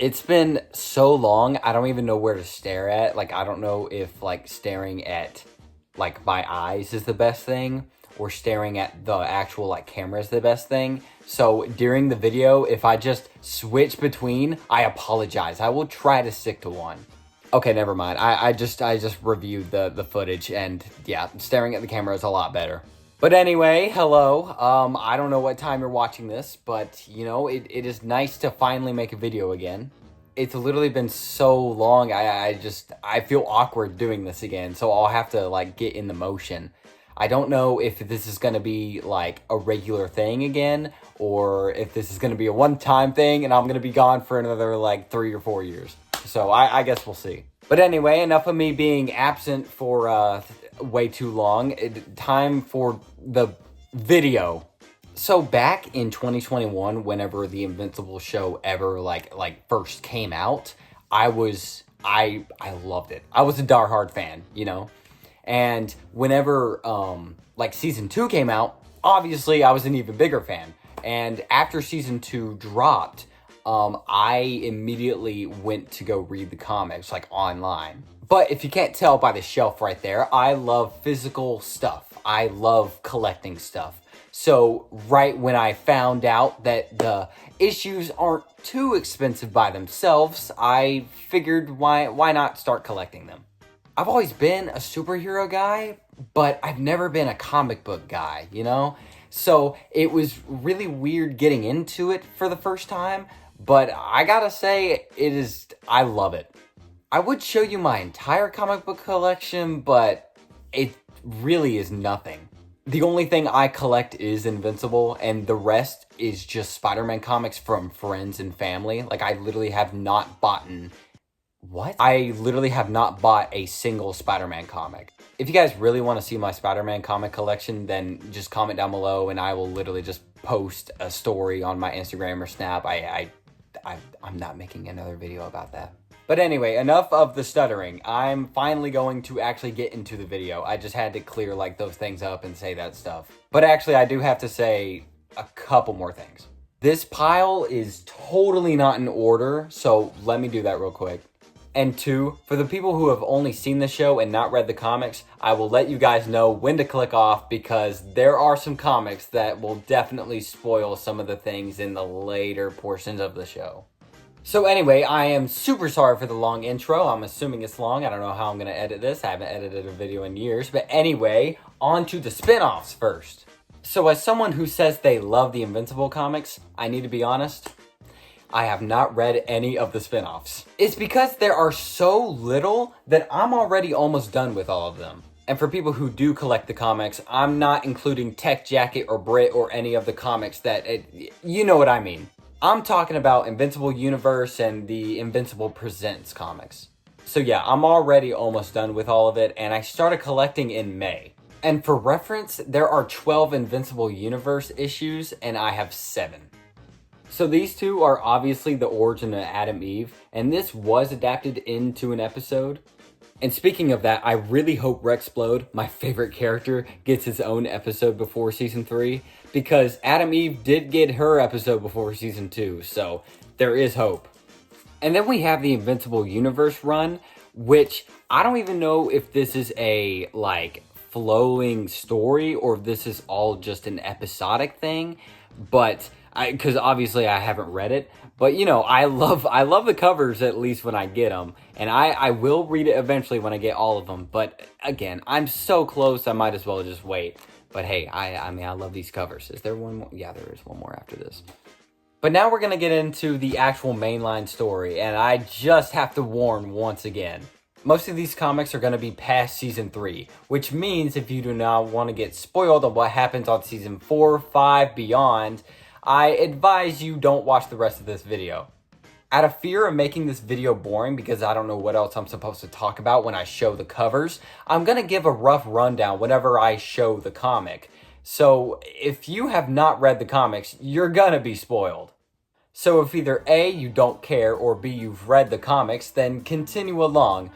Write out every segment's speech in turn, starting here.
It's been so long, I don't even know where to stare at. Like, I don't know if, like, staring at, like, my eyes is the best thing, or staring at the actual, like, camera is the best thing. So, during the video, if I just switch between, I apologize. I will try to stick to one. Okay, never mind. I just reviewed the footage, and yeah, staring at the camera is a lot better. But anyway, hello. I don't know what time you're watching this, but you know, it is nice to finally make a video again. It's literally been so long, I feel awkward doing this again, so I'll have to like get in the motion. I don't know if this is gonna be like a regular thing again, or if this is gonna be a one-time thing and I'm gonna be gone for another like 3 or 4 years. So I guess we'll see. But anyway, enough of me being absent for way too long. Time for the video. So back in 2021, whenever the Invincible show ever like first came out, I loved it. I was a diehard fan, you know. And whenever like season 2 came out, obviously I was an even bigger fan. And after season 2 dropped, I immediately went to go read the comics, like, online. But if you can't tell by the shelf right there, I love physical stuff. I love collecting stuff. So, right when I found out that the issues aren't too expensive by themselves, I figured why not start collecting them? I've always been a superhero guy, but I've never been a comic book guy, you know? So, it was really weird getting into it for the first time. But I gotta say, I love it. I would show you my entire comic book collection, but it really is nothing. The only thing I collect is Invincible, and the rest is just Spider-Man comics from friends and family. Like, I literally have not bought a single Spider-Man comic. If you guys really want to see my Spider-Man comic collection, then just comment down below, and I will literally just post a story on my Instagram or Snap. I'm not making another video about that. But anyway, enough of the stuttering. I'm finally going to actually get into the video. I just had to clear like those things up and say that stuff. But actually, I do have to say a couple more things. This pile is totally not in order, so let me do that real quick. And 2, for the people who have only seen the show and not read the comics, I will let you guys know when to click off, because there are some comics that will definitely spoil some of the things in the later portions of the show. So anyway, I am super sorry for the long intro. I'm assuming it's long. I don't know how I'm going to edit this. I haven't edited a video in years. But anyway, on to the spin-offs first. So as someone who says they love the Invincible comics, I need to be honest, I have not read any of the spin-offs. It's because there are so little that I'm already almost done with all of them. And for people who do collect the comics, I'm not including Tech Jacket or Brit or any of the comics you know what I mean. I'm talking about Invincible Universe and the Invincible Presents comics. So yeah, I'm already almost done with all of it, and I started collecting in May. And for reference, there are 12 Invincible Universe issues, and I have 7. So these two are obviously the origin of Adam Eve, and this was adapted into an episode. And speaking of that, I really hope Rexplode, my favorite character, gets his own episode before season 3, because Adam Eve did get her episode before season 2, so there is hope. And then we have the Invincible Universe run, which I don't even know if this is a like flowing story or if this is all just an episodic thing, but because obviously I haven't read it, but you know, I love the covers, at least when I get them, and I will read it eventually when I get all of them. But again, I'm so close, I might as well just wait. But hey, I mean, I love these covers. Is there one more? Yeah, there is one more after this. But now we're gonna get into the actual mainline story, and I just have to warn once again. Most of these comics are going to be past season 3, which means if you do not want to get spoiled on what happens on season 4, 5, beyond, I advise you don't watch the rest of this video. Out of fear of making this video boring, because I don't know what else I'm supposed to talk about when I show the covers, I'm going to give a rough rundown whenever I show the comic. So if you have not read the comics, you're going to be spoiled. So if either A, you don't care, or B, you've read the comics, then continue along.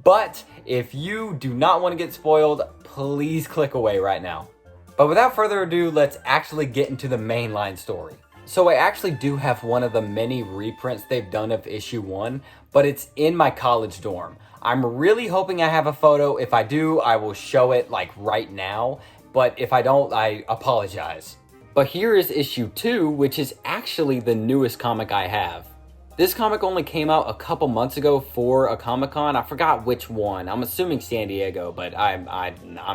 But if you do not want to get spoiled, please click away right now. But without further ado, let's actually get into the mainline story. So I actually do have one of the many reprints they've done of issue 1, but it's in my college dorm. I'm really hoping I have a photo. If I do, I will show it like right now, but if I don't, I apologize. But here is issue 2, which is actually the newest comic I have. This comic only came out a couple months ago for a Comic-Con. I forgot which one. I'm assuming San Diego, but I'm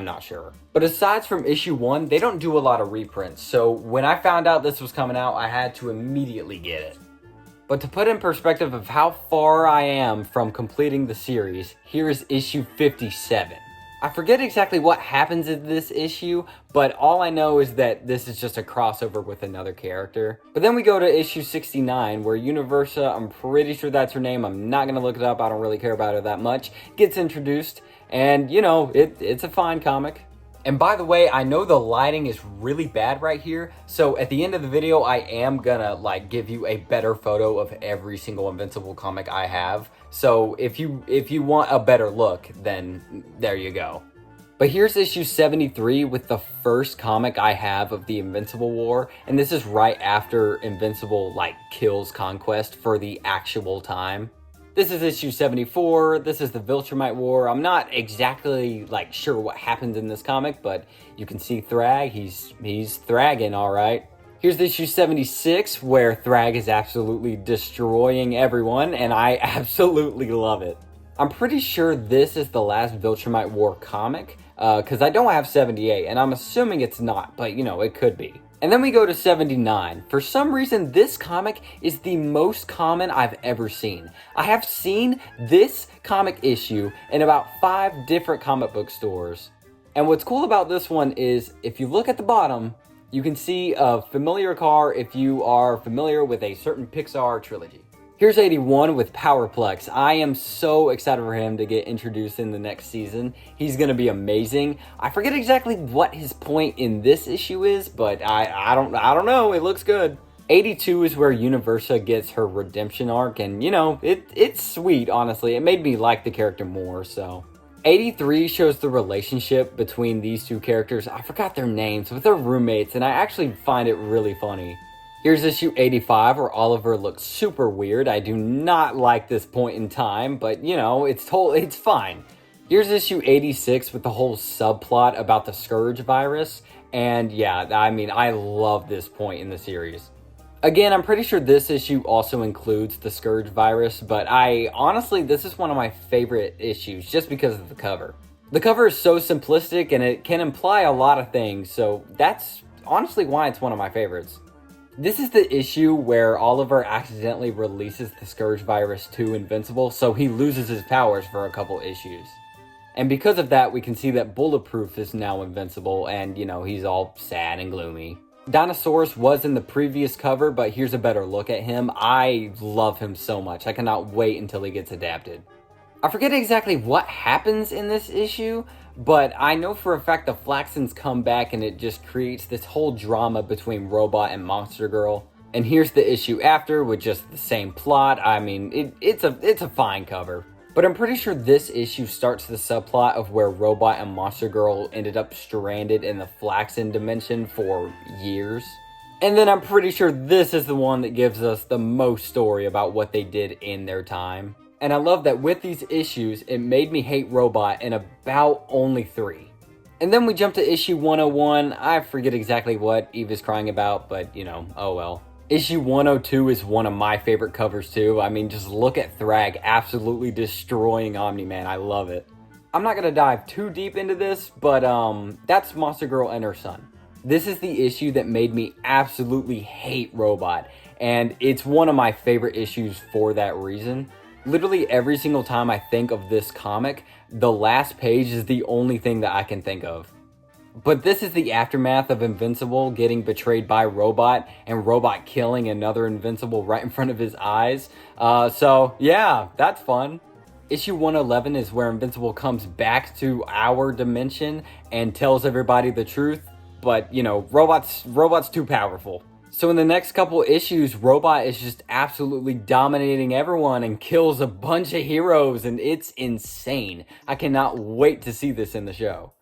not sure. But aside from issue 1, they don't do a lot of reprints. So when I found out this was coming out, I had to immediately get it. But to put in perspective of how far I am from completing the series, here is issue 57. I forget exactly what happens in this issue, but all I know is that this is just a crossover with another character. But then we go to issue 69, where Universa, I'm pretty sure that's her name, I'm not going to look it up, I don't really care about her that much, gets introduced, and you know, it's a fine comic. And by the way, I know the lighting is really bad right here, so at the end of the video, I am gonna like give you a better photo of every single Invincible comic I have. So if you want a better look, then there you go. But here's issue 73 with the first comic I have of the Invincible War, and this is right after Invincible like kills Conquest for the actual time. This is issue 74, this is the Viltrumite War. I'm not exactly like sure what happens in this comic, but you can see Thrag, he's Thragging alright. Here's issue 76, where Thrag is absolutely destroying everyone, and I absolutely love it. I'm pretty sure this is the last Viltrumite War comic, because I don't have 78, and I'm assuming it's not, but you know, it could be. And then we go to 79. For some reason, this comic is the most common I've ever seen. I have seen this comic issue in about 5 different comic book stores. And what's cool about this one is, if you look at the bottom, you can see a familiar car if you are familiar with a certain Pixar trilogy. Here's 81 with Powerplex. I am so excited for him to get introduced in the next season. He's going to be amazing. I forget exactly what his point in this issue is, but I don't know. It looks good. 82 is where Universa gets her redemption arc, and you know, it's sweet, honestly. It made me like the character more, so. 83 shows the relationship between these two characters. I forgot their names, but they're roommates, and I actually find it really funny. Here's issue 85, where Oliver looks super weird. I do not like this point in time, but you know, it's fine. Here's issue 86 with the whole subplot about the Scourge virus, and yeah, I mean, I love this point in the series. Again, I'm pretty sure this issue also includes the Scourge virus, but honestly, this is one of my favorite issues just because of the cover. The cover is so simplistic and it can imply a lot of things, so that's honestly why it's one of my favorites. This is the issue where Oliver accidentally releases the Scourge virus to Invincible, so he loses his powers for a couple issues. And because of that, we can see that Bulletproof is now invincible, and you know, he's all sad and gloomy. Dinosaurus was in the previous cover, but here's a better look at him. I love him so much. I cannot wait until he gets adapted. I forget exactly what happens in this issue, but I know for a fact the Flaxens come back and it just creates this whole drama between Robot and Monster Girl. And here's the issue after with just the same plot. I mean, it's a fine cover. But I'm pretty sure this issue starts the subplot of where Robot and Monster Girl ended up stranded in the Flaxen dimension for years. And then I'm pretty sure this is the one that gives us the most story about what they did in their time. And I love that with these issues, it made me hate Robot in about only 3. And then we jump to issue 101. I forget exactly what Eve is crying about, but you know, oh well. Issue 102 is one of my favorite covers too. I mean, just look at Thrag absolutely destroying Omni-Man. I love it. I'm not going to dive too deep into this, but that's Monster Girl and her son. This is the issue that made me absolutely hate Robot, and it's one of my favorite issues for that reason. Literally every single time I think of this comic, the last page is the only thing that I can think of. But this is the aftermath of Invincible getting betrayed by Robot and Robot killing another Invincible right in front of his eyes. So yeah, that's fun. Issue 111 is where Invincible comes back to our dimension and tells everybody the truth. But you know, Robot's too powerful. So in the next couple issues, Robot is just absolutely dominating everyone and kills a bunch of heroes, and it's insane. I cannot wait to see this in the show.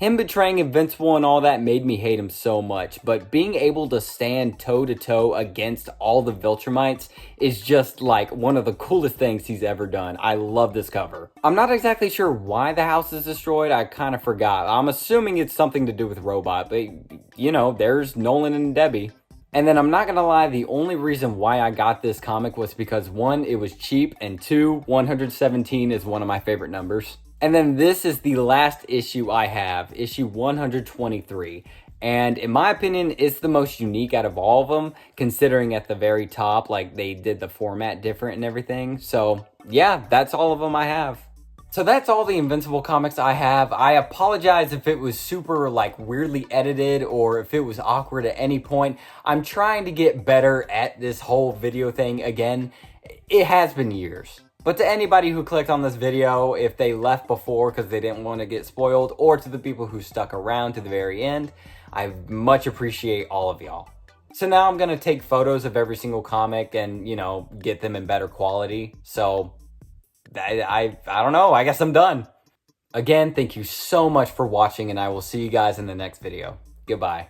Him betraying Invincible and all that made me hate him so much, but being able to stand toe-to-toe against all the Viltrumites is just like one of the coolest things he's ever done. I love this cover. I'm not exactly sure why the house is destroyed. I kind of forgot. I'm assuming it's something to do with Robot, but you know, there's Nolan and Debbie. And then I'm not gonna lie, the only reason why I got this comic was because 1, it was cheap, and 2, 117 is one of my favorite numbers. And then this is the last issue I have, issue 123. And in my opinion, it's the most unique out of all of them, considering at the very top, like, they did the format different and everything. So yeah, that's all of them I have. So that's all the Invincible comics I have. I apologize if it was super like weirdly edited or if it was awkward at any point. I'm trying to get better at this whole video thing again. It has been years. But to anybody who clicked on this video, if they left before because they didn't want to get spoiled, or to the people who stuck around to the very end, I much appreciate all of y'all. So now I'm going to take photos of every single comic and, you know, get them in better quality. So I don't know, I guess I'm done. Again, thank you so much for watching, and I will see you guys in the next video. Goodbye.